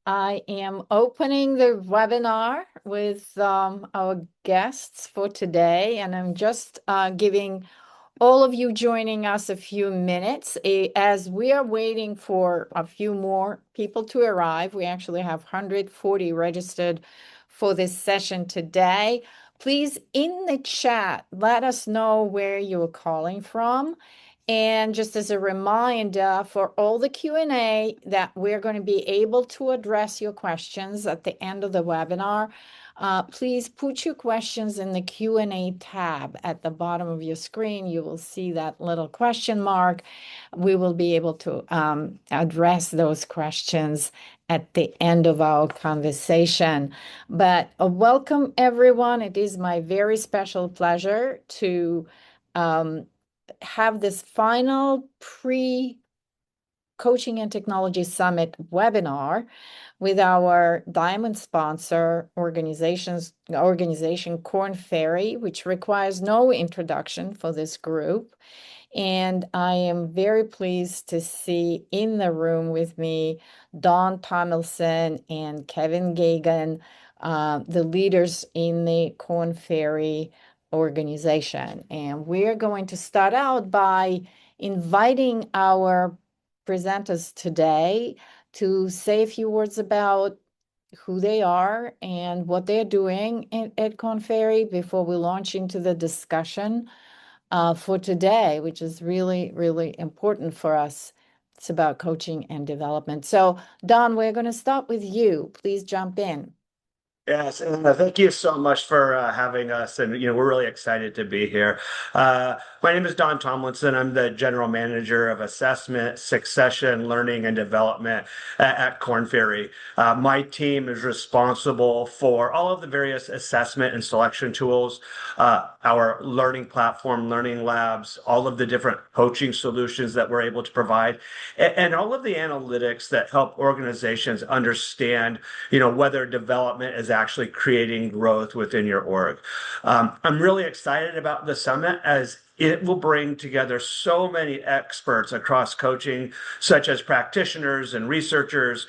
I am opening the webinar with our guests for today, and I'm just giving all of you joining us a few minutes as we are waiting for a few more people to arrive. We actually have 140 registered for this session today. Please, in the chat, let us know where you're calling from. And just as a reminder, for all the Q&A, that we're going to be able to address your questions at the end of the webinar. Please put your questions in the Q&A tab at the bottom of your screen. You will see that little question mark. We will be able to address those questions at the end of our conversation. But welcome, everyone. It is my very special pleasure to have this final pre-Coaching and Technology Summit webinar with our diamond sponsor organization Korn Ferry, which requires no introduction for this group. And I am very pleased to see in the room with me Don Tomlinson and Kevin Gagan, the leaders in the Korn Ferry organization. And we're going to start out by inviting our presenters today to say a few words about who they are and what they're doing at Korn Ferry before we launch into the discussion for today, which is really, really important for us. It's about coaching and development. So, Don, we're going to start with you. Please jump in. Yes, and thank you so much for having us, and we're really excited to be here. My name is Don Tomlinson. I'm the General Manager of Assessment, Succession, Learning, and Development at Korn Ferry. My team is responsible for all of the various assessment and selection tools, our learning platform, learning labs, all of the different coaching solutions that we're able to provide, and all of the analytics that help organizations understand, whether development is actually creating growth within your org. I'm really excited about the summit as it will bring together so many experts across coaching, such as practitioners and researchers,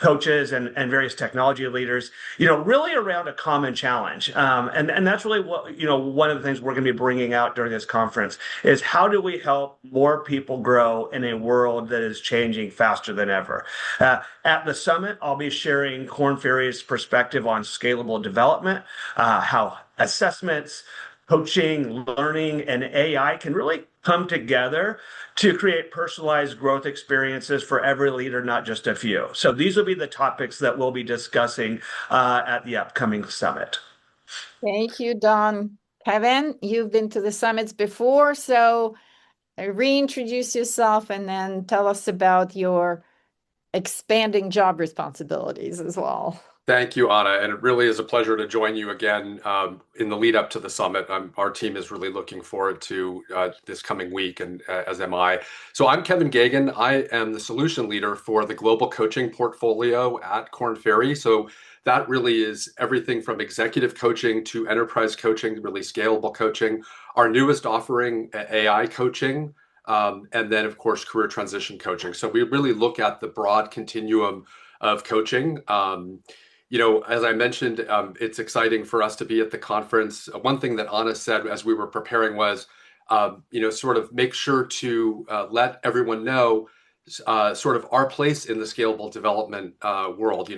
coaches, and various technology leaders, really around a common challenge. And that's really what, one of the things we're going to be bringing out during this conference is how do we help more people grow in a world that is changing faster than ever? At the summit, I'll be sharing Korn Ferry's perspective on scalable development, how assessments, coaching, learning, and AI can really come together to create personalized growth experiences for every leader, not just a few. So these will be the topics that we'll be discussing at the upcoming summit. Thank you, Don. Kevin, you've been to the summits before, so reintroduce yourself and then tell us about your expanding job responsibilities as well. Thank you, Anna, and it really is a pleasure to join you again in the lead up to the summit. Our team is really looking forward to this coming week, and as am I. So I'm Kevin Gagan. I am the solution leader for the global coaching portfolio at Korn Ferry. So that really is everything from executive coaching to enterprise coaching, really scalable coaching. Our newest offering, AI coaching, and then, of course, career transition coaching. So we really look at the broad continuum of coaching. As I mentioned, it's exciting for us to be at the conference. One thing that Anna said as we were preparing was, sort of make sure to let everyone know sort of our place in the scalable development world.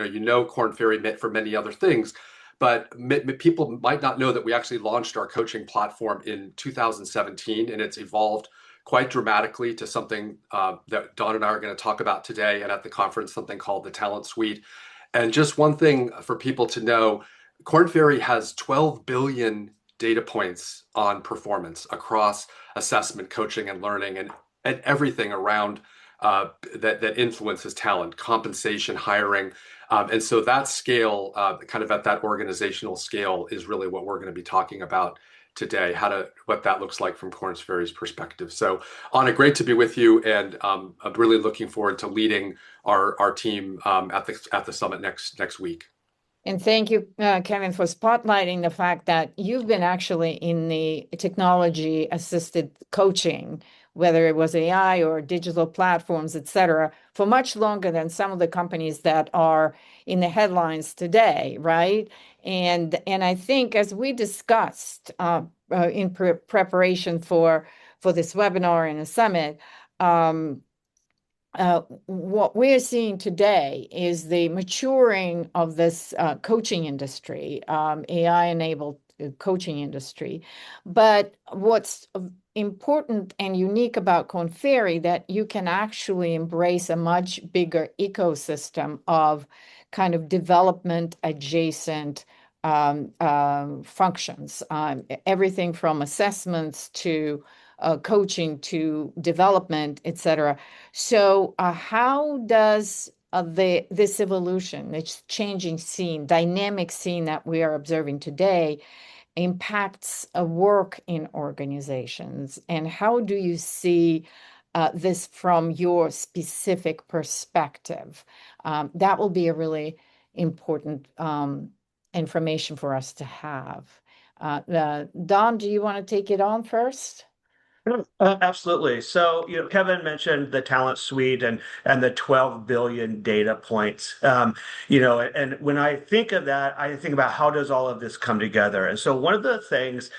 Korn Ferry for many other things, but people might not know that we actually launched our coaching platform in 2017, and it's evolved quite dramatically to something that Don and I are going to talk about today and at the conference, something called the Talent Suite. And just one thing for people to know, Korn Ferry has 12 billion data points on performance across assessment, coaching, and learning, and everything around that influences talent, compensation, hiring. And so that scale, kind of at that organizational scale, is really what we're going to be talking about today, what that looks like from Korn Ferry's perspective. So, Anna, great to be with you, and I'm really looking forward to leading our team at the summit next week. And thank you, Kevin, for spotlighting the fact that you've been actually in the technology-assisted coaching, whether it was AI or digital platforms, et cetera, for much longer than some of the companies that are in the headlines today, right? And I think as we discussed in preparation for this webinar and a summit, what we're seeing today is the maturing of this coaching industry, AI-enabled coaching industry. But what's important and unique about Korn Ferry that you can actually embrace a much bigger ecosystem of kind of development adjacent functions, everything from assessments to coaching to development, et cetera. So how does this evolution, this changing scene, dynamic scene that we are observing today impacts work in organizations? And how do you see this from your specific perspective? That will be a really important information for us to have. Don, do you want to take it on first? Absolutely. So, Kevin mentioned the talent suite and the 12 billion data points. And when I think of that, I think about how does all of this come together? And so one of the things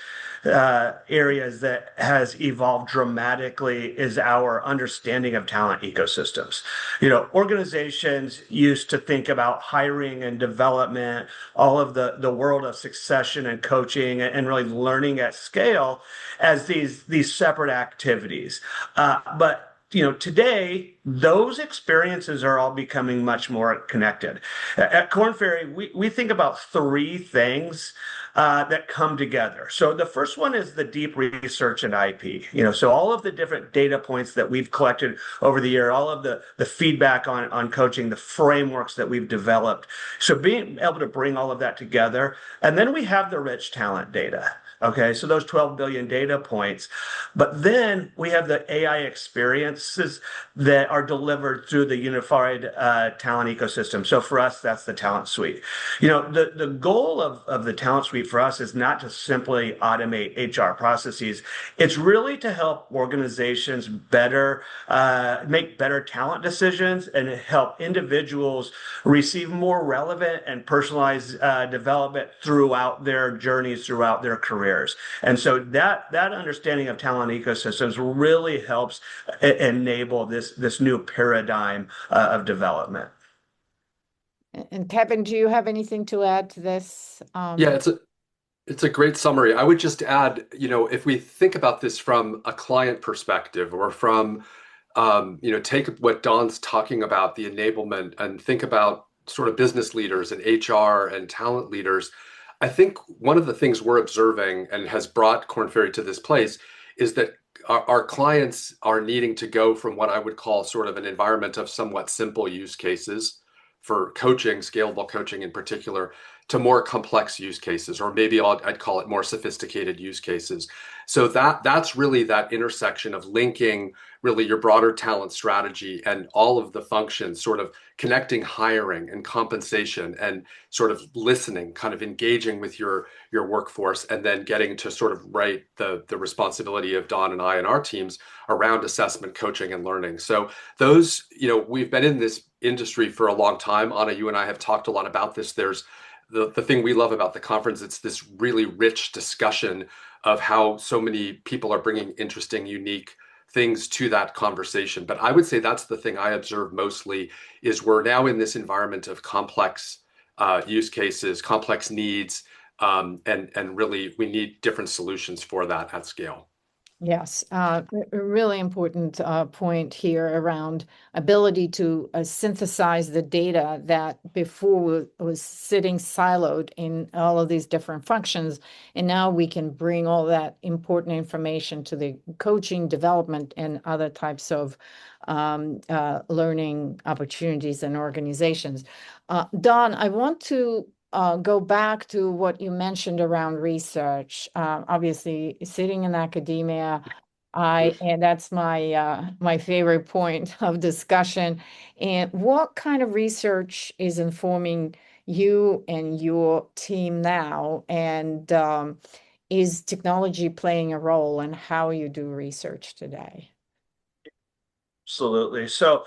areas that has evolved dramatically is our understanding of talent ecosystems. Organizations used to think about hiring and development, all of the world of succession and coaching and really learning at scale as these separate activities. But today, those experiences are all becoming much more connected. At Korn Ferry, we think about three things that come together. So the first one is the deep research and IP. So all of the different data points that we've collected over the year, all of the feedback on coaching, the frameworks that we've developed. So being able to bring all of that together. And then we have the rich talent data. Okay, so those 12 billion data points. But then we have the AI experiences that are delivered through the unified talent ecosystem. So for us, that's the talent suite. The goal of the talent suite for us is not to simply automate HR processes. It's really to help organizations better make better talent decisions and help individuals receive more relevant and personalized development throughout their journeys, throughout their careers. And so that understanding of talent ecosystems really helps enable this new paradigm of development. And Kevin, do you have anything to add to this? Yeah, it's a great summary. I would just add, if we think about this from a client perspective or from, take what Don's talking about, the enablement, and think about sort of business leaders and HR and talent leaders. I think one of the things we're observing and has brought Korn Ferry to this place is that our clients are needing to go from what I would call sort of an environment of somewhat simple use cases for coaching, scalable coaching in particular, to more complex use cases, or maybe I'd call it more sophisticated use cases. So that's really that intersection of linking really your broader talent strategy and all of the functions, sort of connecting hiring and compensation and sort of listening, kind of engaging with your workforce, and then getting to sort of write the responsibility of Don and I and our teams around assessment, coaching, and learning. So those, we've been in this industry for a long time. Anna, you and I have talked a lot about this. There's the thing we love about the conference, it's this really rich discussion of how so many people are bringing interesting, unique things to that conversation. But I would say that's the thing I observe mostly is we're now in this environment of complex use cases, complex needs, and really we need different solutions for that at scale. Yes, a really important point here around ability to synthesize the data that before was sitting siloed in all of these different functions. And now we can bring all that important information to the coaching, development, and other types of learning opportunities and organizations. Don, I want to go back to what you mentioned around research. Obviously, sitting in academia, and that's my favorite point of discussion. And what kind of research is informing you and your team now? And is technology playing a role in how you do research today? Absolutely. So,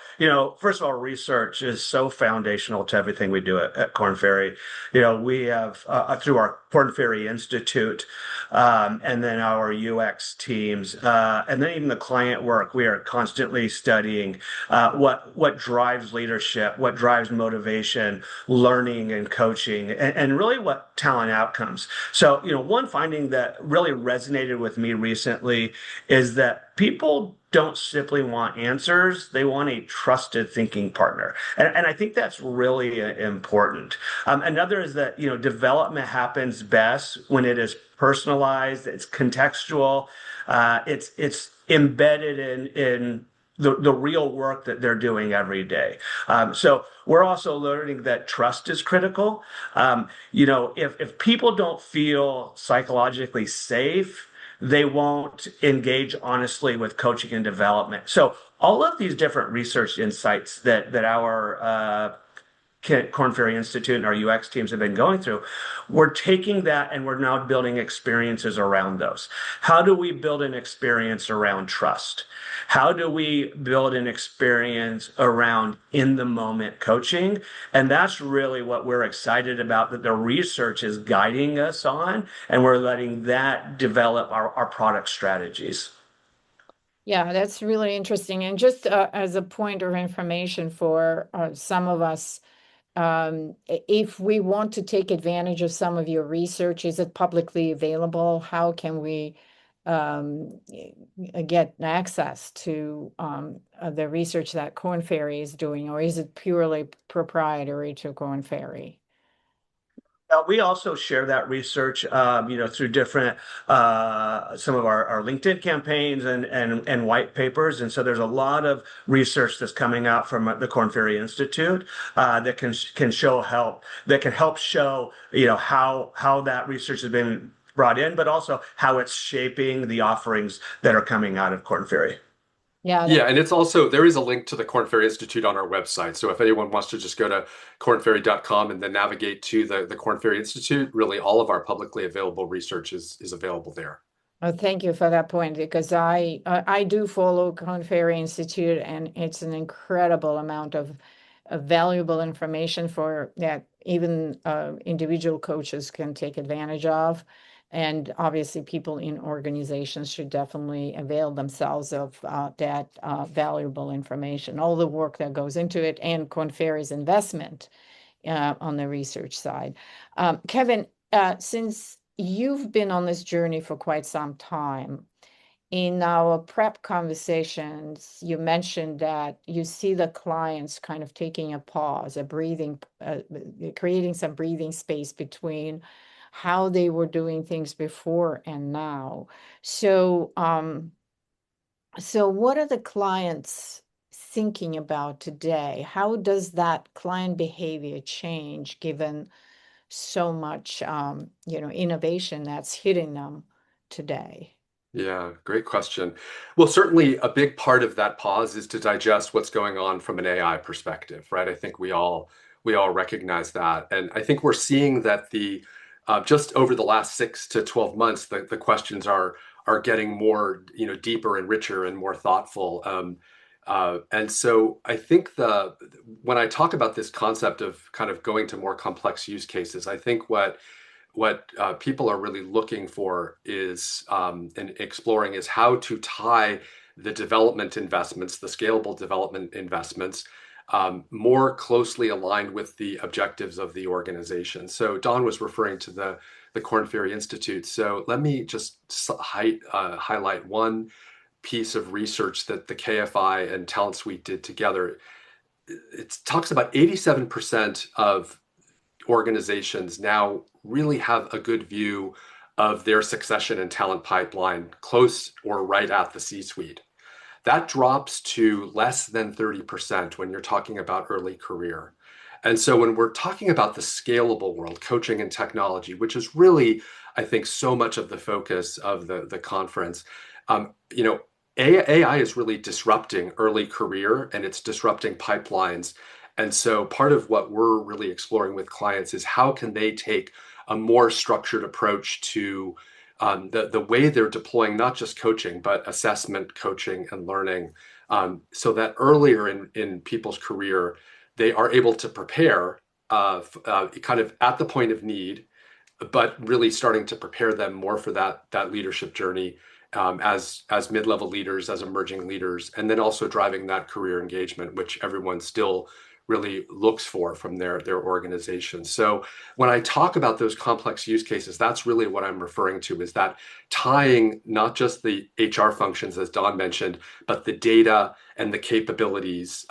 first of all, research is so foundational to everything we do at Korn Ferry. We have through our Korn Ferry Institute, and then our UX teams, and then even the client work. We are constantly studying what drives leadership, what drives motivation, learning, and coaching, and really what talent outcomes. So, one finding that really resonated with me recently is that people don't simply want answers. They want a trusted thinking partner. And I think that's really important. Another is that, development happens best when it is personalized, it's contextual, it's embedded in the real work that they're doing every day. So we're also learning that trust is critical. If people don't feel psychologically safe, they won't engage honestly with coaching and development. So all of these different research insights that our Korn Ferry Institute and our UX teams have been going through, we're taking that and we're now building experiences around those. How do we build an experience around trust? How do we build an experience around in the moment coaching? And that's really what we're excited about, that the research is guiding us on, and we're letting that develop our product strategies. Yeah, that's really interesting. And just as a point of information for some of us, if we want to take advantage of some of your research, is it publicly available? How can we get access to the research that Korn Ferry is doing, or is it purely proprietary to Korn Ferry? We also share that research, through different some of our LinkedIn campaigns and white papers. And so there's a lot of research that's coming out from the Korn Ferry Institute that can help show how that research has been brought in, but also how it's shaping the offerings that are coming out of Korn Ferry. Yeah, Yeah, and it's also, there is a link to the Korn Ferry Institute on our website. So if anyone wants to just go to kornferry.com and then navigate to the Korn Ferry Institute, really all of our publicly available research is available there. oh, thank you for that point, because I do follow Korn Ferry Institute, and it's an incredible amount of valuable information for that even individual coaches can take advantage of. And obviously, people in organizations should definitely avail themselves of that valuable information, all the work that goes into it, and Korn Ferry's investment on the research side. Kevin, since you've been on this journey for quite some time, in our prep conversations, you mentioned that you see the clients kind of taking a pause, a breathing, creating some breathing space between how they were doing things before and now. So, so what are the clients thinking about today? How does that client behavior change given so much, innovation that's hitting them today? Yeah, great question. Well, certainly a big part of that pause is to digest what's going on from an AI perspective, right? I think we all recognize that, and I think we're seeing that the just over the last 6 to 12 months, the questions are getting more deeper and richer and more thoughtful. And so I think when I talk about this concept of kind of going to more complex use cases, I think what people are really looking for is and exploring is how to tie the development investments, the scalable development investments, more closely aligned with the objectives of the organization. So Don was referring to the Korn Ferry Institute. So let me just highlight one piece of research that the KFI and Talent Suite did together. It talks about 87% of organizations now really have a good view of their succession and talent pipeline close or right at the C-suite. That drops to less than 30% when you're talking about early career. And so when we're talking about the scalable world, coaching and technology, which is really, I think, so much of the focus of the conference, AI is really disrupting early career, and it's disrupting pipelines. And so part of what we're really exploring with clients is how can they take a more structured approach to the way they're deploying not just coaching, but assessment, coaching, and learning so that earlier in people's career, they are able to prepare kind of at the point of need, but really starting to prepare them more for that leadership journey as mid-level leaders, as emerging leaders, and then also driving that career engagement, which everyone still really looks for from their organization. So when I talk about those complex use cases, that's really what I'm referring to, is that tying not just the HR functions, as Don mentioned, but the data and the capabilities.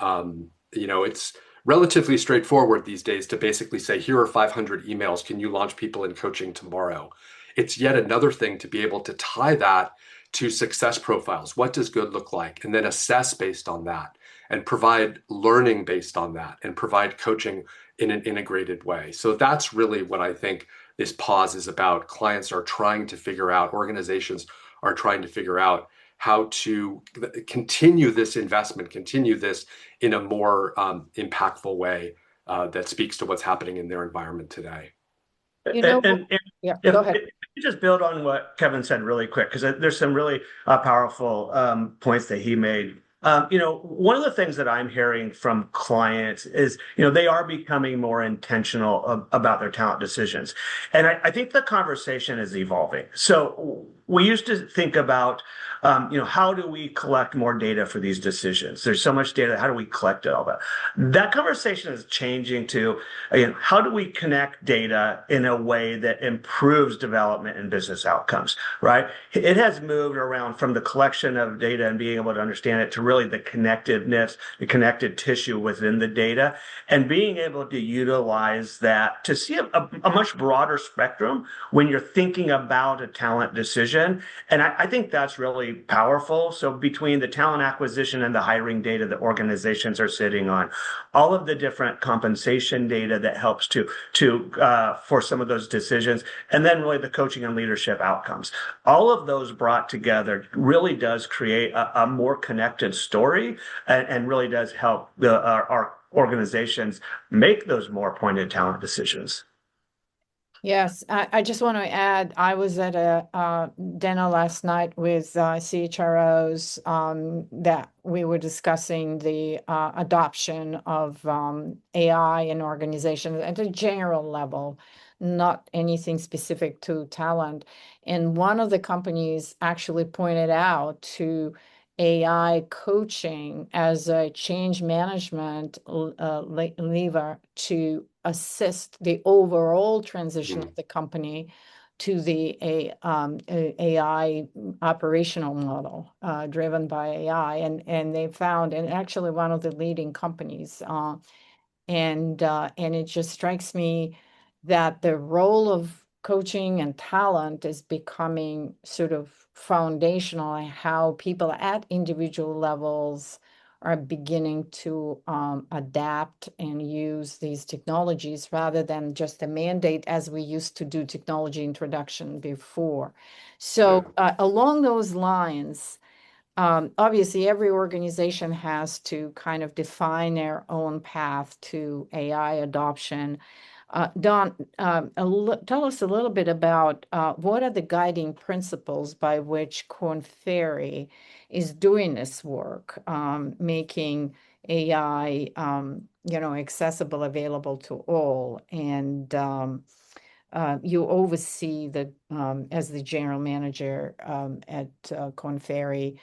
It's relatively straightforward these days to basically say, here are 500 emails. Can you launch people in coaching tomorrow? It's yet another thing to be able to tie that to success profiles. What does good look like? And then assess based on that and provide learning based on that and provide coaching in an integrated way. So that's really what I think this pause is about. Clients are trying to figure out, organizations are trying to figure out how to continue this investment, continue this in a more impactful way that speaks to what's happening in their environment today. You know, And yeah, go if ahead. you just build on what Kevin said really quick, because there's some really powerful points that he made. One of the things that I'm hearing from clients is, they are becoming more intentional about their talent decisions. And I think the conversation is evolving. So we used to think about, how do we collect more data for these decisions? There's so much data. How do we collect it all that? That conversation is changing to, how do we connect data in a way that improves development and business outcomes, right? It has moved around from the collection of data and being able to understand it to really the connectiveness, the connected tissue within the data, and being able to utilize that to see a much broader spectrum when you're thinking about a talent decision. And I think that's really powerful. So between the talent acquisition and the hiring data that organizations are sitting on, all of the different compensation data that helps to for some of those decisions, and then really the coaching and leadership outcomes. All of those brought together really does create a more connected story, and really does help our organizations make those more pointed talent decisions. Yes, I just want to add, I was at a dinner last night with CHROs that we were discussing the adoption of AI in organizations at a general level, not anything specific to talent. And one of the companies actually pointed out to AI coaching as a change management lever to assist the overall transition of the company to the AI operational model driven by AI. And they found, and actually one of the leading companies, and it just strikes me that the role of coaching and talent is becoming sort of foundational in how people at individual levels are beginning to adapt and use these technologies rather than just a mandate as we used to do technology introduction before. So along those lines, obviously every organization has to kind of define their own path to AI adoption. Don, tell us a little bit about what are the guiding principles by which Korn Ferry is doing this work, making AI, accessible, available to all, and you oversee as the general manager at Korn Ferry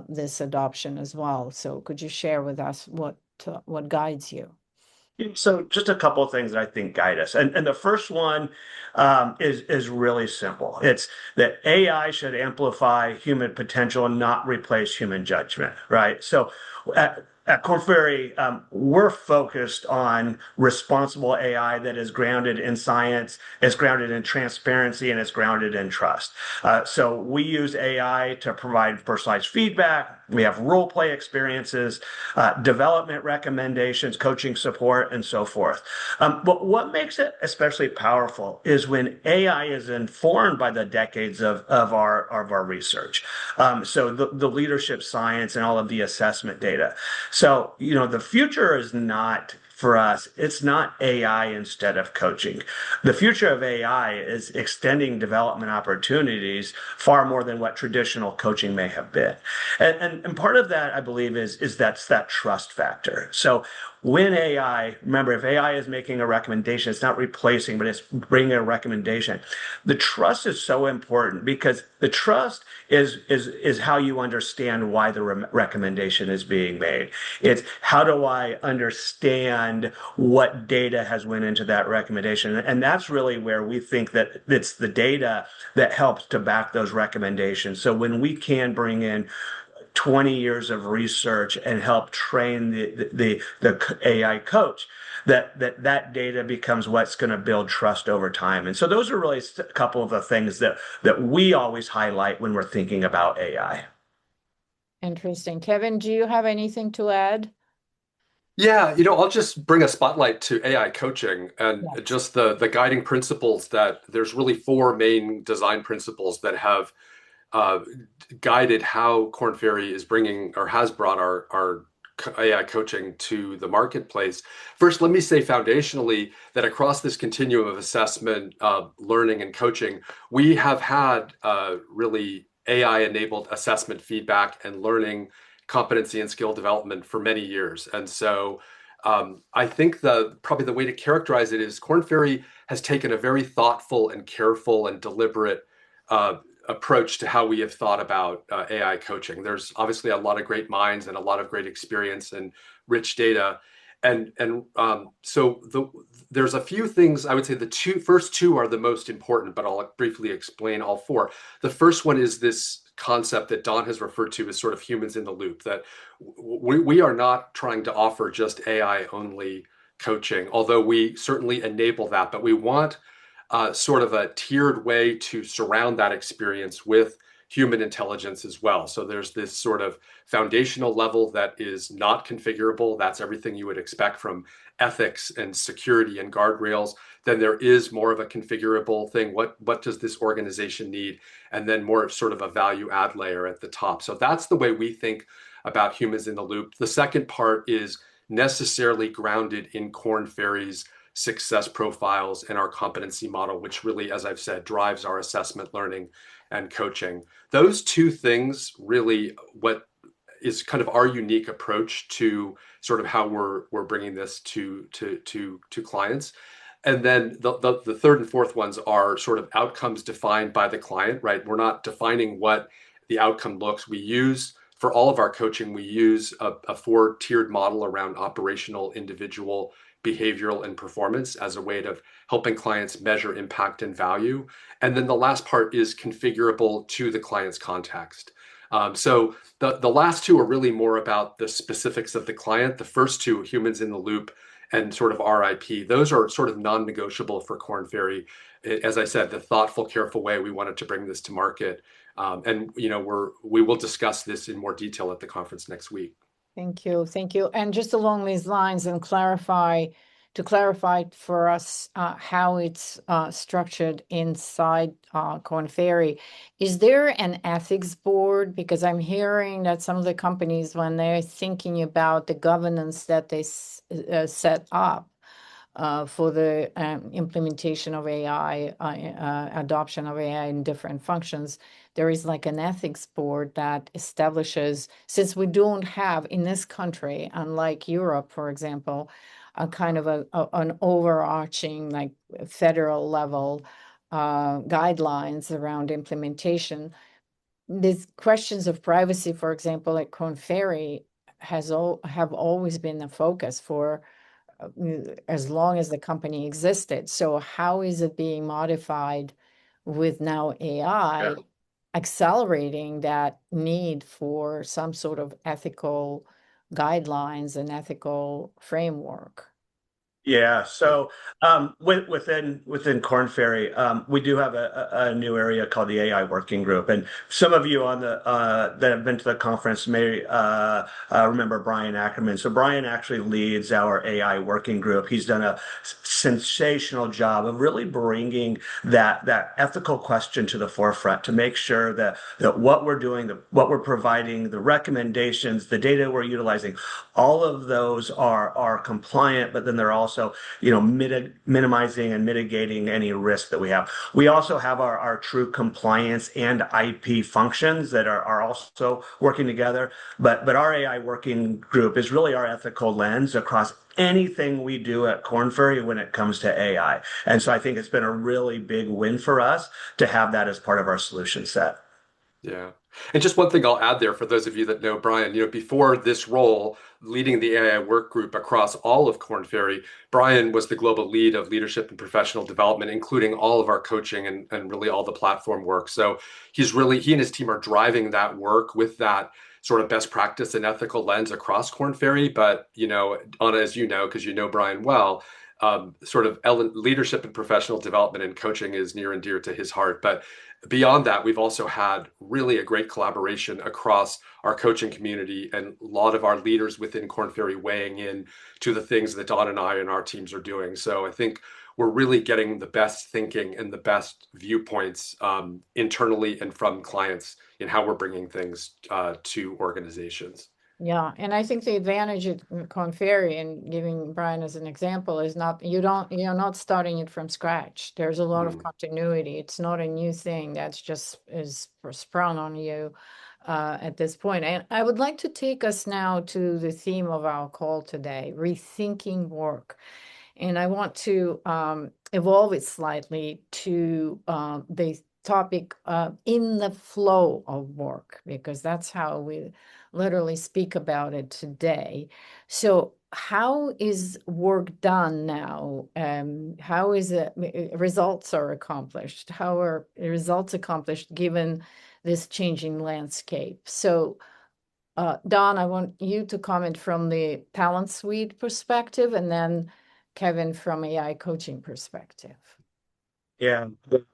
this adoption as well. So could you share with us what guides you? So just a couple of things that I think guide us. And the first one is really simple. It's that AI should amplify human potential and not replace human judgment, right? So at Korn Ferry, we're focused on responsible AI that is grounded in science, is grounded in transparency, and is grounded in trust. So we use AI to provide personalized feedback. We have role play experiences, development recommendations, coaching support, and so forth. But what makes it especially powerful is when AI is informed by the decades of our research. So the leadership science and all of the assessment data. So, the future is not for us, it's not AI instead of coaching. The future of AI is extending development opportunities far more than what traditional coaching may have been. And part of that, I believe, is that's that trust factor. So when AI, remember, if AI is making a recommendation, it's not replacing, but it's bringing a recommendation. The trust is so important because the trust is how you understand why the recommendation is being made. It's how do I understand what data has went into that recommendation, and that's really where we think that it's the data that helps to back those recommendations. So when we can bring in 20 years of research and help train the AI coach, that data becomes what's going to build trust over time. And so those are really a couple of the things that we always highlight when we're thinking about AI. Interesting. Kevin, do you have anything to add? Yeah, I'll just bring a spotlight to AI coaching and Yes. just the guiding principles that there's really four main design principles that have uh, guided how Korn Ferry is bringing or has brought our AI coaching to the marketplace. First, let me say foundationally that across this continuum of assessment, learning, and coaching, we have had really AI-enabled assessment, feedback, and learning competency and skill development for many years. And so I think probably the way to characterize it is Korn Ferry has taken a very thoughtful and careful and deliberate uh, approach to how we have thought about AI coaching. There's obviously a lot of great minds and a lot of great experience and rich data. So there's a few things I would say the first two are the most important, but I'll briefly explain all four. The first one is this concept that Don has referred to as sort of humans in the loop, that we are not trying to offer just AI only coaching, although we certainly enable that, but we want sort of a tiered way to surround that experience with human intelligence as well. So there's this sort of foundational level that is not configurable. That's everything you would expect from ethics and security and guardrails. Then there is more of a configurable thing. What does this organization need? And then more of sort of a value add layer at the top. So that's the way we think about humans in the loop. The second part is necessarily grounded in Korn Ferry's success profiles and our competency model, which really, as I've said, drives our assessment, learning, and coaching. Those two things really what is kind of our unique approach to sort of how we're bringing this to clients. And then the third and fourth ones are sort of outcomes defined by the client, right? We're not defining what the outcome looks. We use for all of our coaching, we use a four-tiered model around operational, individual, behavioral, and performance as a way of helping clients measure impact and value. And then the last part is configurable to the client's context. So the last two are really more about the specifics of the client. The first two, humans in the loop and sort of RIP, those are sort of non-negotiable for Korn Ferry. As I said, the thoughtful, careful way we wanted to bring this to market. And we will discuss this in more detail at the conference next week. Thank you. Thank you. And just along these lines and to clarify for us how it's structured inside Korn Ferry, is there an ethics board? Because I'm hearing that some of the companies, when they're thinking about the governance that they set up for the implementation of AI, adoption of AI in different functions, there is like an ethics board that establishes, since we don't have in this country, unlike Europe, for example, a kind of an overarching like federal level guidelines around implementation. These questions of privacy, for example, at Korn Ferry have always been the focus for as long as the company existed. So how is it being modified with now AI accelerating that need for some sort of ethical guidelines and ethical framework? Yeah. So within Korn Ferry, we do have a new area called the AI Working Group, and some of you on the that have been to the conference may remember Brian Ackerman. So Brian actually leads our AI Working Group. He's done a sensational job of really bringing that ethical question to the forefront to make sure that what we're doing, what we're providing, the recommendations, the data we're utilizing, all of those are compliant, but then they're also, minimizing and mitigating any risk that we have. We also have our true compliance and IP functions that are also working together. But our AI working group is really our ethical lens across anything we do at Korn Ferry when it comes to AI. And so I think it's been a really big win for us to have that as part of our solution set. Yeah. And just one thing I'll add there for those of you that know Brian, before this role, leading the AI work group across all of Korn Ferry, Brian was the global lead of leadership and professional development, including all of our coaching and really all the platform work. So he and his team are driving that work with that sort of best practice and ethical lens across Korn Ferry. But, Anna, as you know, because you know Brian well, leadership and professional development and coaching is near and dear to his heart. But beyond that, we've also had really a great collaboration across our coaching community and a lot of our leaders within Korn Ferry weighing in to the things that Don and I and our teams are doing. So I think we're really getting the best thinking and the best viewpoints internally and from clients in how we're bringing things to organizations. Yeah, and I think the advantage at Korn Ferry, and giving Brian as an example, is you're not starting it from scratch. There's a lot of continuity. It's not a new thing that's just is sprung on you at this point. And I would like to take us now to the theme of our call today, rethinking work. And I want to evolve it slightly to the topic in the flow of work, because that's how we literally speak about it today. So how is work done now? How is it results are accomplished? How are results accomplished given this changing landscape? So Don, I want you to comment from the talent suite perspective, and then Kevin from AI coaching perspective. Yeah, good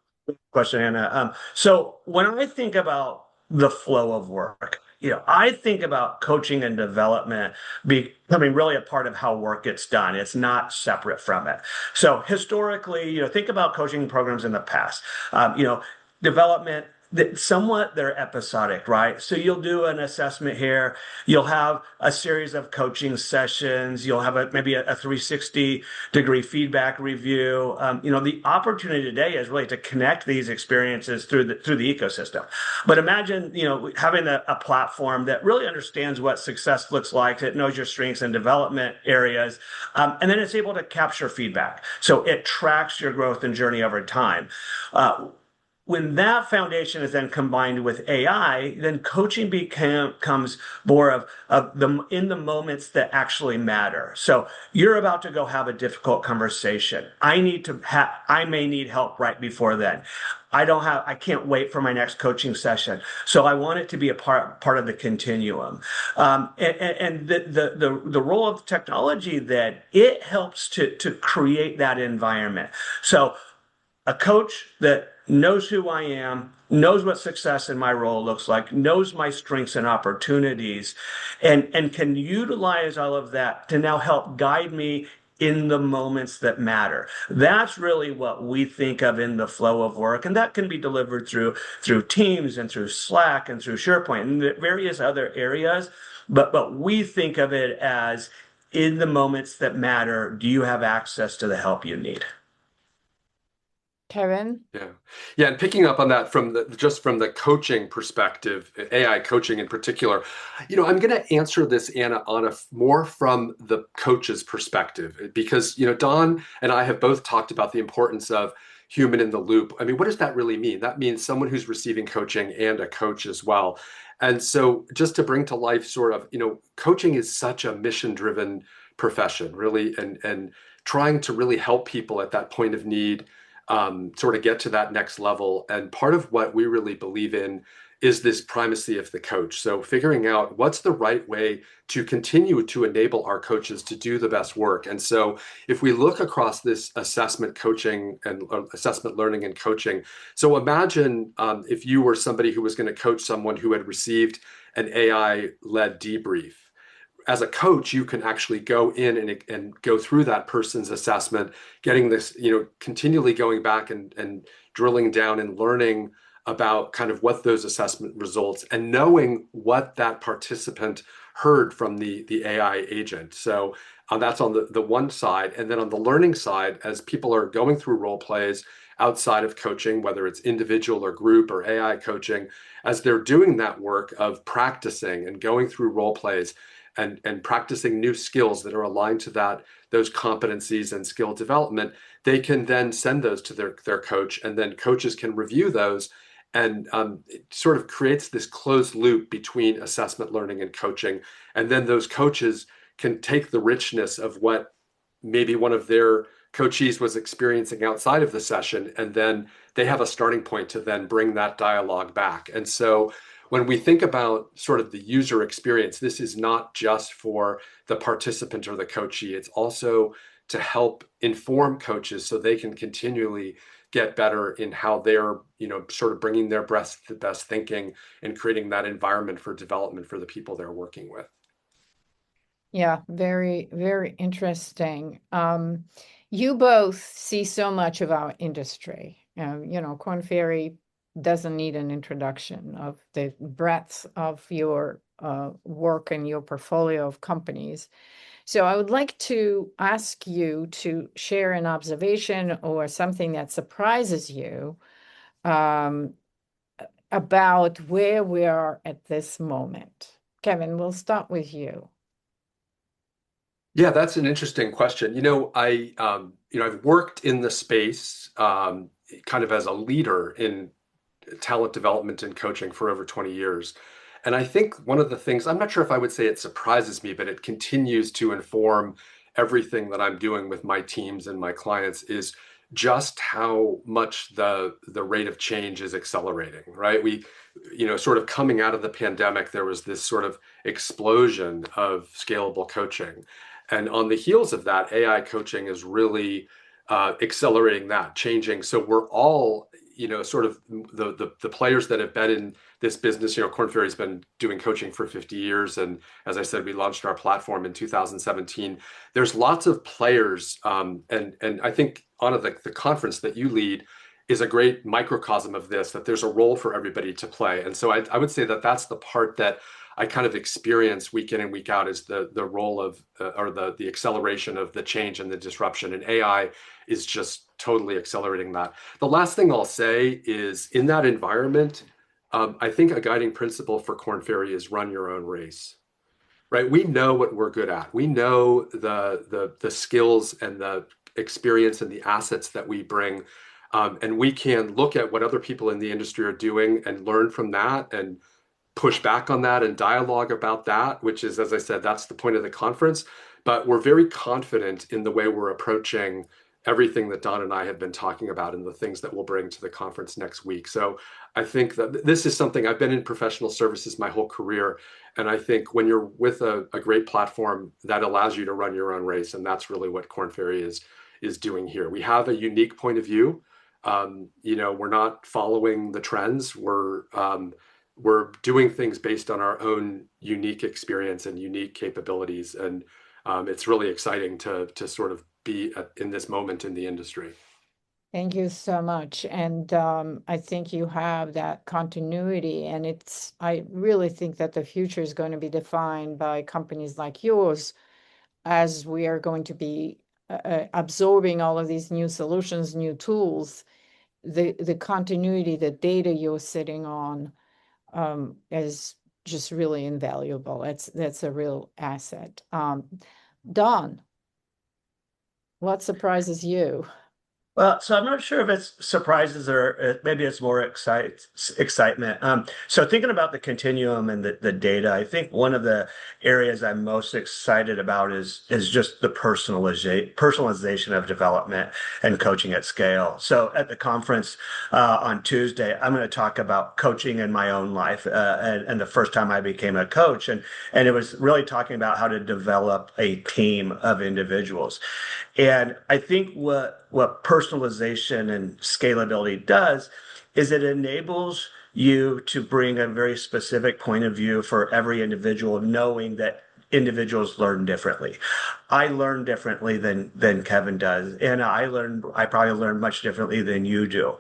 question, Anna. So when I think about the flow of work, I think about coaching and development becoming really a part of how work gets done. It's not separate from it. So historically, think about coaching programs in the past. Development that somewhat they're episodic, right? So you'll do an assessment here, you'll have a series of coaching sessions, you'll have maybe a 360-degree feedback review. The opportunity today is really to connect these experiences through the ecosystem. But imagine, having a platform that really understands what success looks like, it knows your strengths and development areas, and then it's able to capture feedback. So it tracks your growth and journey over time. When that foundation is then combined with AI, then coaching becomes more of in the moments that actually matter. So you're about to go have a difficult conversation. I may need help right before then. I can't wait for my next coaching session. So I want it to be a part of the continuum. And the role of technology, that it helps to create that environment. So a coach that knows who I am, knows what success in my role looks like, knows my strengths and opportunities, and can utilize all of that to now help guide me in the moments that matter. That's really what we think of in the flow of work. And that can be delivered through Teams and through Slack and through SharePoint and various other areas. But we think of it as, in the moments that matter, do you have access to the help you need? Kevin? Yeah. And picking up on that from the coaching perspective, AI coaching in particular, I'm going to answer this, Anna, more from the coach's perspective, because, Don and I have both talked about the importance of human in the loop. I mean, what does that really mean? That means someone who's receiving coaching and a coach as well. And so just to bring to life sort of, coaching is such a mission-driven profession, really, and trying to really help people at that point of need, sort of get to that next level. And part of what we really believe in is this primacy of the coach. So figuring out what's the right way to continue to enable our coaches to do the best work. And so if we look across this assessment coaching and assessment learning and coaching, so imagine if you were somebody who was going to coach someone who had received an AI-led debrief. As a coach, you can actually go in and go through that person's assessment, getting this, continually going back and drilling down and learning about kind of what those assessment results and knowing what that participant heard from the AI agent. So that's on the one side. And then on the learning side, as people are going through role plays outside of coaching, whether it's individual or group or AI coaching, as they're doing that work of practicing and going through role plays and practicing new skills that are aligned to those competencies and skill development, they can then send those to their coach, and then coaches can review those. And it sort of creates this closed loop between assessment learning and coaching. And then those coaches can take the richness of what maybe one of their coachees was experiencing outside of the session, and then they have a starting point to then bring that dialogue back. And so when we think about sort of the user experience, this is not just for the participant or the coachee, it's also to help inform coaches so they can continually get better in how they're, sort of bringing their best thinking and creating that environment for development for the people they're working with. Yeah, very, very interesting. You both see so much of our industry. Korn Ferry doesn't need an introduction of the breadth of your work and your portfolio of companies. So I would like to ask you to share an observation or something that surprises you about where we are at this moment. Kevin, we'll start with you. Yeah, that's an interesting question. I've worked in the space kind of as a leader in talent development and coaching for over 20 years. And I think one of the things, I'm not sure if I would say it surprises me, but it continues to inform everything that I'm doing with my teams and my clients, is just how much the rate of change is accelerating, right? Sort of coming out of the pandemic, there was this sort of explosion of scalable coaching. And on the heels of that, AI coaching is really accelerating that, changing. So we're all, sort of the players that have been in this business. Korn Ferry's been doing coaching for 50 years. And as I said, we launched our platform in 2017. There's lots of players. And I think on the conference that you lead is a great microcosm of this, that there's a role for everybody to play. And so I would say that that's the part that I kind of experience week in and week out, is the role of or the acceleration of the change and the disruption. And AI is just totally accelerating that. The last thing I'll say is, in that environment, I think a guiding principle for Korn Ferry is run your own race. Right? We know what we're good at. We know the skills and the experience and the assets that we bring. And we can look at what other people in the industry are doing and learn from that and push back on that and dialogue about that, which is, as I said, that's the point of the conference. But we're very confident in the way we're approaching everything that Don and I have been talking about and the things that we'll bring to the conference next week. So I think that this is something, I've been in professional services my whole career. And I think when you're with a great platform, that allows you to run your own race. And that's really what Korn Ferry is doing here. We have a unique point of view. We're not following the trends. We're doing things based on our own unique experience and unique capabilities. And it's really exciting to sort of be in this moment in the industry. Thank you so much. And I think you have that continuity. And I really think that the future is going to be defined by companies like yours, as we are going to be absorbing all of these new solutions, new tools. The continuity, the data you're sitting on is just really invaluable. That's a real asset. Don, what surprises you? Well, so I'm not sure if it's surprises or maybe it's more excitement. So thinking about the continuum and the data, I think one of the areas I'm most excited about is just the personalization of development and coaching at scale. So at the conference on Tuesday, I'm going to talk about coaching in my own life and the first time I became a coach, and it was really talking about how to develop a team of individuals. And I think what personalization and scalability does is it enables you to bring a very specific point of view for every individual, knowing that individuals learn differently. I learn differently than Kevin does, and I probably learn much differently than you do.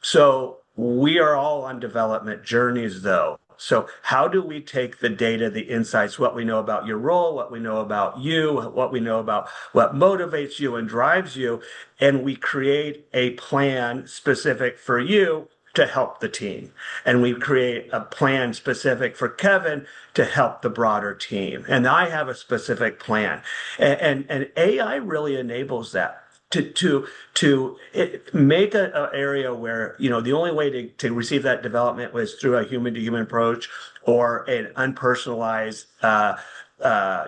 So we are all on development journeys, though. So how do we take the data, the insights, what we know about your role, what we know about you, what we know about what motivates you and drives you, and we create a plan specific for you to help the team. And we create a plan specific for Kevin to help the broader team. And I have a specific plan. And AI really enables that to make a area where the only way to receive that development was through a human to human approach or an unpersonalized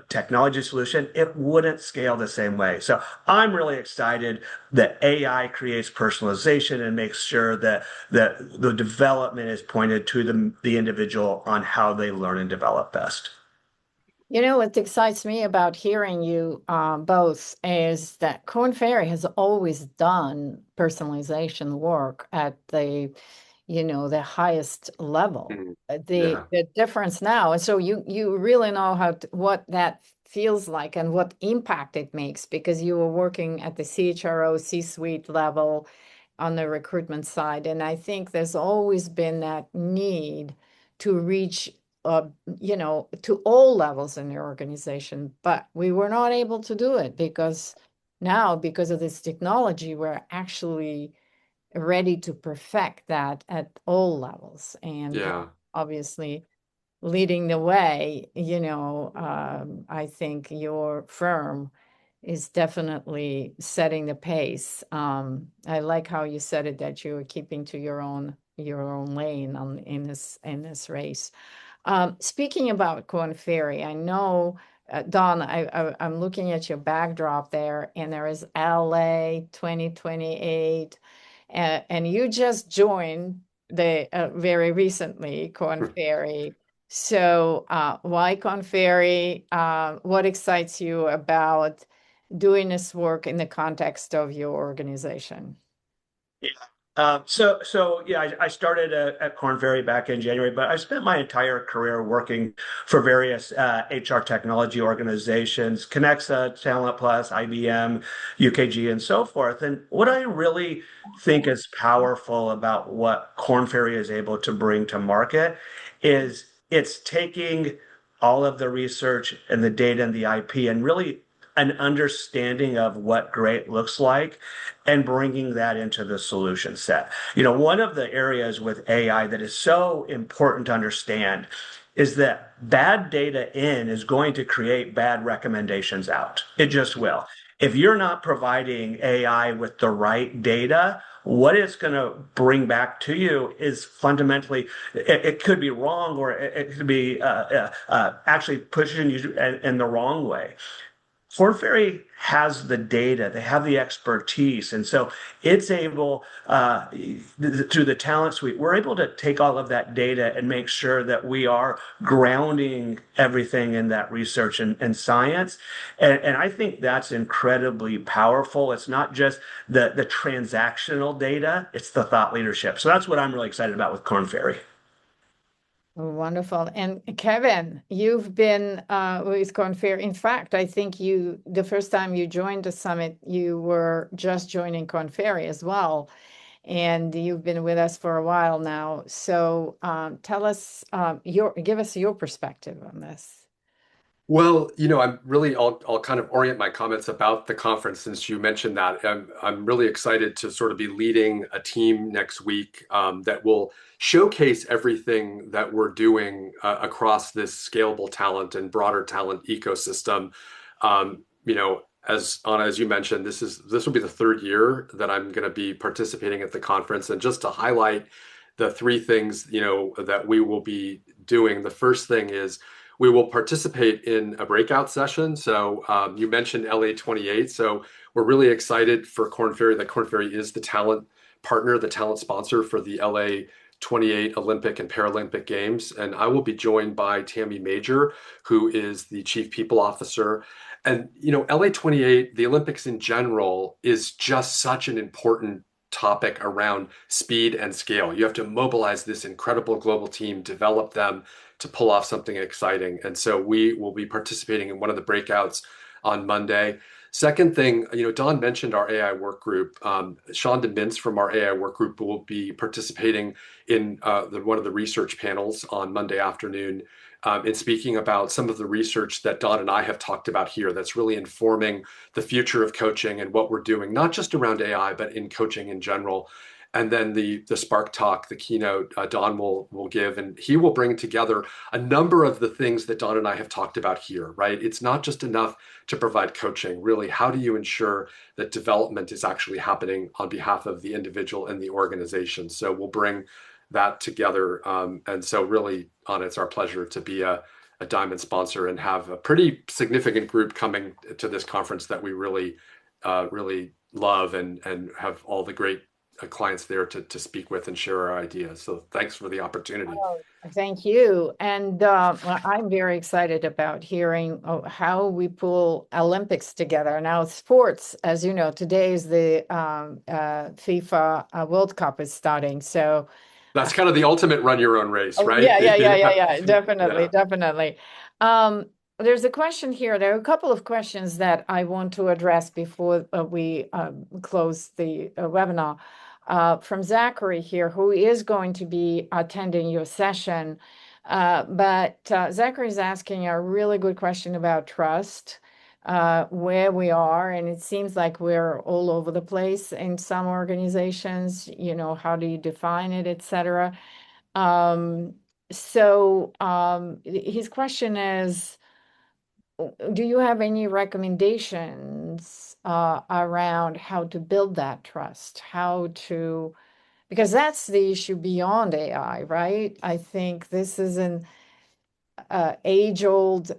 technology solution, it wouldn't scale the same way. So I'm really excited that AI creates personalization and makes sure that the development is pointed to the individual on how they learn and develop best. You know, what excites me about hearing you both is that Korn Ferry has always done personalization work at the highest level. Mhm. The Yeah. the difference now, and so you really know what that feels like and what impact it makes because you were working at the CHRO C-suite level on the recruitment side, and I think there's always been that need to reach to all levels in the organization, but we were not able to do it because now, because of this technology, we're actually ready to perfect that at all levels. And Yeah. obviously, leading the way, I think your firm is definitely setting the pace. I like how you said it that you're keeping to your own lane in this race. Speaking about Korn Ferry, I know, Don, I'm looking at your backdrop there, and there is LA 2028, and you just joined the very recently Korn Ferry. So, why Korn Ferry? What excites you about doing this work in the context of your organization? Yeah. So yeah, I started at Korn Ferry back in January, but I spent my entire career working for various HR technology organizations, Connexa, Talent Plus, IBM, UKG, and so forth. And what I really think is powerful about what Korn Ferry is able to bring to market is it's taking all of the research and the data and the IP and really an understanding of what great looks like and bringing that into the solution set. One of the areas with AI that is so important to understand is that bad data in is going to create bad recommendations out. It just will. If you're not providing AI with the right data, what it's going to bring back to you is fundamentally, it could be wrong or it could be actually pushing you in the wrong way. Korn Ferry has the data, they have the expertise, and so it's able through the talent suite, we're able to take all of that data and make sure that we are grounding everything in that research and science. And I think that's incredibly powerful. It's not just the transactional data, it's the thought leadership. So that's what I'm really excited about with Korn Ferry. Wonderful. And Kevin, you've been with Korn Ferry. In fact, I think the first time you joined the summit, you were just joining Korn Ferry as well. And you've been with us for a while now. So tell us, give us your perspective on this. Well, I'll kind of orient my comments about the conference since you mentioned that. I'm really excited to sort of be leading a team next week that will showcase everything that we're doing across this scalable talent and broader talent ecosystem. as Anna, as you mentioned, this will be the third year that I'm going to be participating at the conference. And just to highlight the three things, that we will be doing. The first thing is we will participate in a breakout session. So you mentioned LA 28. So we're really excited for Korn Ferry, that Korn Ferry is the talent partner, the talent sponsor for the LA 28 Olympic and Paralympic Games. And I will be joined by Tammy Major, who is the Chief People Officer. And, LA 28, the Olympics in general, is just such an important topic around speed and scale. You have to mobilize this incredible global team, develop them to pull off something exciting. And so we will be participating in one of the breakouts on Monday. Second thing, Don mentioned our AI work group. Shonda Mintz from our AI work group will be participating in one of the research panels on Monday afternoon in speaking about some of the research that Don and I have talked about here that's really informing the future of coaching and what we're doing, not just around AI, but in coaching in general. And then the Spark Talk, the keynote, Don will give, and he will bring together a number of the things that Don and I have talked about here, right? It's not just enough to provide coaching. Really, how do you ensure that development is actually happening on behalf of the individual and the organization? So we'll bring that together. And so really, Anna, it's our pleasure to be a Diamond sponsor and have a pretty significant group coming to this conference that we really, really love and have all the great clients there to speak with and share our ideas. So thanks for the opportunity. Oh, thank you. And well, I'm very excited about hearing how we pull Olympics together. Now, sports, as you know, today is the FIFA World Cup is starting. So that's kind of the ultimate run your own race, right? Yeah. Definitely, Yeah. definitely. There's a question here. There are a couple of questions that I want to address before we close the webinar. From Zachary here, who is going to be attending your session. But Zachary is asking a really good question about trust, where we are. And it seems like we're all over the place in some organizations, how do you define it, et cetera. His question is, do you have any recommendations around how to build that trust? Because that's the issue beyond AI, right? I think this is an age-old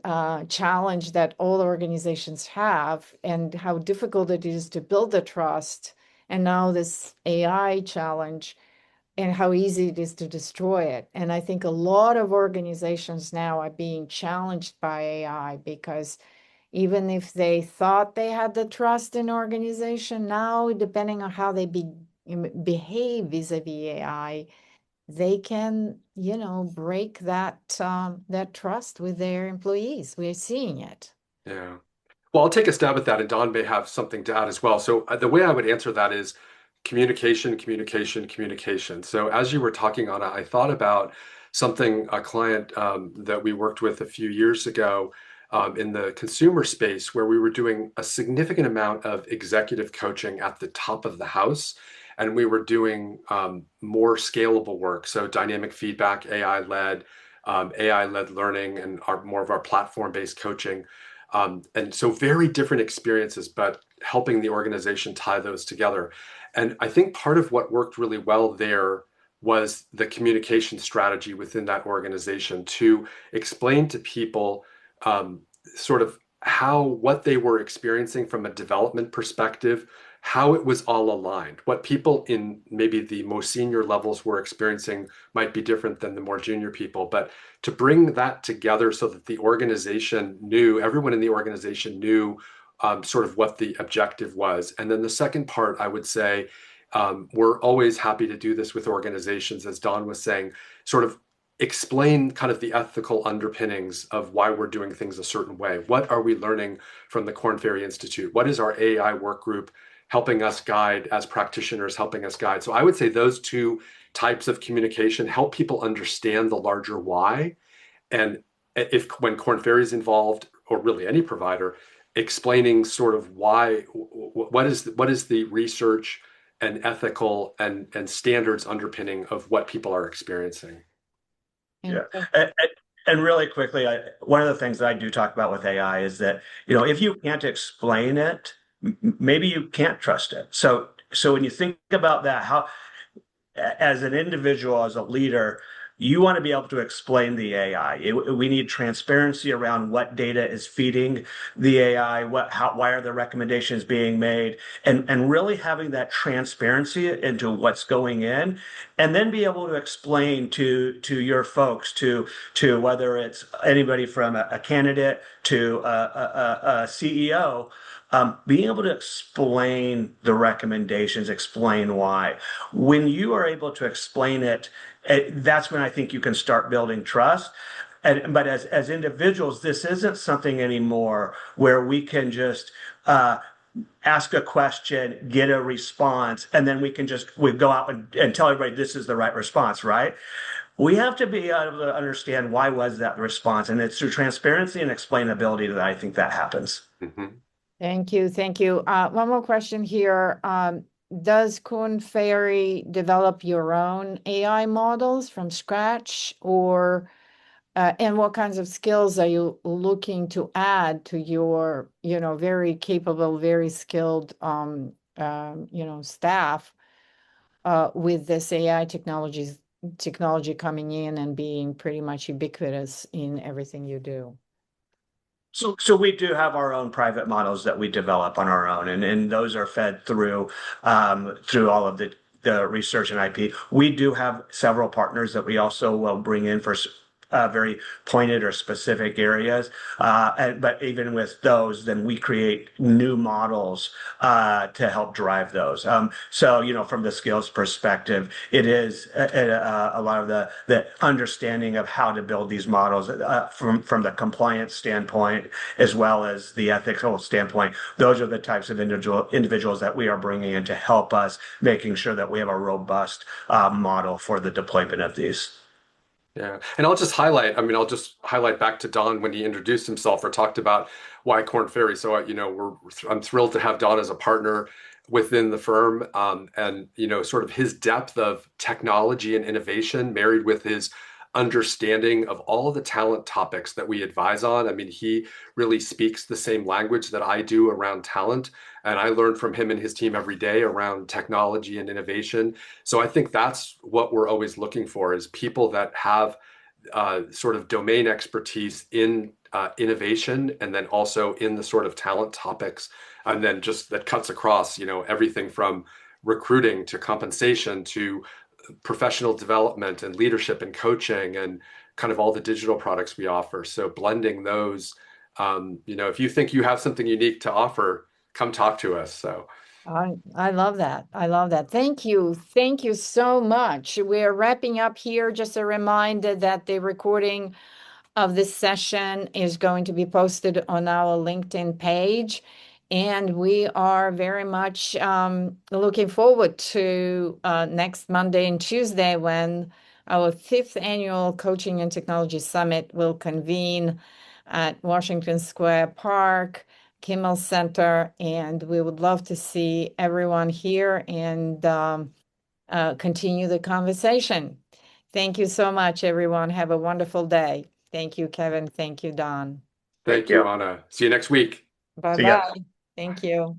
challenge that all organizations have, and how difficult it is to build the trust. And now this AI challenge, and how easy it is to destroy it. And I think a lot of organizations now are being challenged by AI, because even if they thought they had the trust in organization, now depending on how they behave vis-a-vis AI, they can, break that trust with their employees. We're seeing it. Yeah. Well, I'll take a stab at that, and Don may have something to add as well. So the way I would answer that is communication, communication, communication. So as you were talking on it, I thought about a client that we worked with a few years ago in the consumer space, where we were doing a significant amount of executive coaching at the top of the house. And we were doing more scalable work. So dynamic feedback, AI-led learning, and more of our platform-based coaching. And so very different experiences, but helping the organization tie those together. And I think part of what worked really well there was the communication strategy within that organization to explain to people sort of what they were experiencing from a development perspective, how it was all aligned. What people in maybe the most senior levels were experiencing might be different than the more junior people, but to bring that together so that everyone in the organization knew sort of what the objective was. And then the second part, I would say, we're always happy to do this with organizations, as Don was saying, sort of explain kind of the ethical underpinnings of why we're doing things a certain way. What are we learning from the Korn Ferry Institute? What is our AI work group helping us guide as practitioners, helping us guide? So I would say those two types of communication help people understand the larger why. And when Korn Ferry is involved, or really any provider, explaining sort of what is the research and ethical and standards underpinning of what people are experiencing. Yeah. And really quickly, one of the things that I do talk about with AI is that, if you can't explain it, maybe you can't trust it. So when you think about that, how, as an individual, as a leader, you want to be able to explain the AI. We need transparency around what data is feeding the AI, why are the recommendations being made, and really having that transparency into what's going in, and then be able to explain to your folks, to whether it's anybody from a candidate to a CEO. Being able to explain the recommendations, explain why. When you are able to explain it, that's when I think you can start building trust. But as individuals, this isn't something anymore where we can just ask a question, get a response, and then we go out and tell everybody this is the right response, right? We have to be able to understand why was that response, and it's through transparency and explainability that I think that happens. Mm-hmm. Thank you. Thank you. One more question here. Does Korn Ferry develop your own AI models from scratch, or and what kinds of skills are you looking to add to your, very capable, very skilled, staff with this AI technology coming in and being pretty much ubiquitous in everything you do? So we do have our own private models that we develop on our own, and those are fed through all of the research and IP. We do have several partners that we also will bring in for very pointed or specific areas. But even with those, then we create new models to help drive those. So, from the skills perspective, it is a lot of the understanding of how to build these models from the compliance standpoint, as well as the ethical standpoint. Those are the types of individuals that we are bringing in to help us making sure that we have a robust model for the deployment of these. Yeah, and I'll just highlight back to Don when he introduced himself or talked about why Korn Ferry. So, I'm thrilled to have Don as a partner within the firm, and sort of his depth of technology and innovation married with his understanding of all of the talent topics that we advise on. I mean, he really speaks the same language that I do around talent, and I learn from him and his team every day around technology and innovation. So I think that's what we're always looking for, is people that have sort of domain expertise in innovation, and then also in the sort of talent topics, and then just that cuts across, everything from recruiting to compensation to professional development and leadership and coaching and kind of all the digital products we offer. So blending those, if you think you have something unique to offer, come talk to us. So I love that. I love that. Thank you. Thank you so much. We're wrapping up here. Just a reminder that the recording of this session is going to be posted on our LinkedIn page. And we are very much looking forward to next Monday and Tuesday, when our 5th annual Coaching and Technology Summit will convene at Washington Square Park, Kimmel Center. And we would love to see everyone here and continue the conversation. Thank you so much, everyone. Have a wonderful day. Thank you, Kevin. Thank you, Don. thank you, Anna. See you next week. See ya. Bye-bye. Thank you.